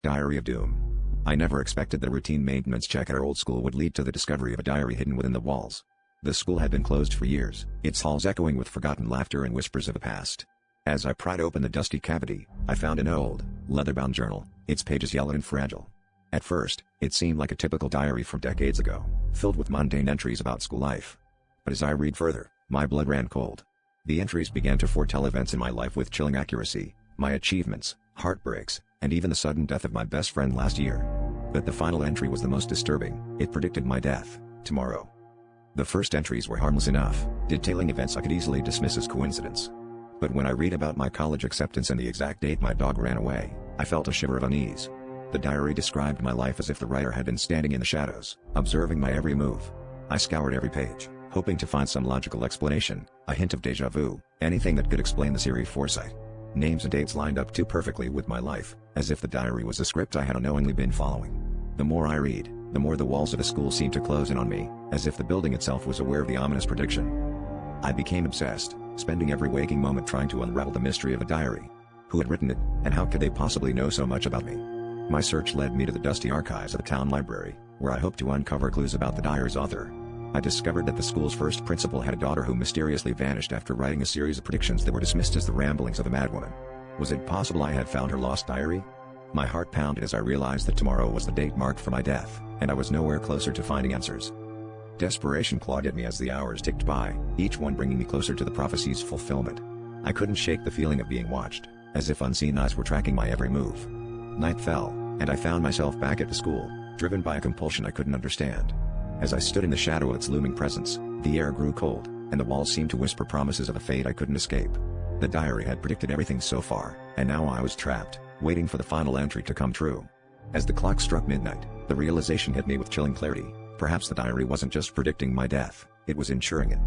Diary of Doom. I never expected the routine maintenance check at our old school would lead to the discovery of a diary hidden within the walls. The school had been closed for years, its halls echoing with forgotten laughter and whispers of the past. As I pried open the dusty cavity, I found an old, leather-bound journal, its pages yellowed and fragile. At first, it seemed like a typical diary from decades ago, filled with mundane entries about school life. But as I read further, my blood ran cold. The entries began to foretell events in my life with chilling accuracy, my achievements, heartbreaks, and even the sudden death of my best friend last year. But the final entry was the most disturbing. It predicted my death, tomorrow. The first entries were harmless enough, detailing events I could easily dismiss as coincidence. But when I read about my college acceptance and the exact date my dog ran away, I felt a shiver of unease. The diary described my life as if the writer had been standing in the shadows, observing my every move. I scoured every page, hoping to find some logical explanation, a hint of déjà vu, anything that could explain the eerie foresight. Names and dates lined up too perfectly with my life, as if the diary was a script I had unknowingly been following. The more I read, the more the walls of the school seemed to close in on me, as if the building itself was aware of the ominous prediction. I became obsessed, spending every waking moment trying to unravel the mystery of a diary. Who had written it, and how could they possibly know so much about me? My search led me to the dusty archives of the town library, where I hoped to uncover clues about the diary's author. I discovered that the school's first principal had a daughter who mysteriously vanished after writing a series of predictions that were dismissed as the ramblings of a madwoman. Was it possible I had found her lost diary? My heart pounded as I realized that tomorrow was the date marked for my death, and I was nowhere closer to finding answers. Desperation clawed at me as the hours ticked by, each one bringing me closer to the prophecy's fulfillment. I couldn't shake the feeling of being watched, as if unseen eyes were tracking my every move. Night fell, and I found myself back at the school, driven by a compulsion I couldn't understand. As I stood in the shadow of its looming presence, the air grew cold, and the walls seemed to whisper promises of a fate I couldn't escape. The diary had predicted everything so far, and now I was trapped, waiting for the final entry to come true. As the clock struck midnight, the realization hit me with chilling clarity. Perhaps the diary wasn't just predicting my death, it was ensuring it.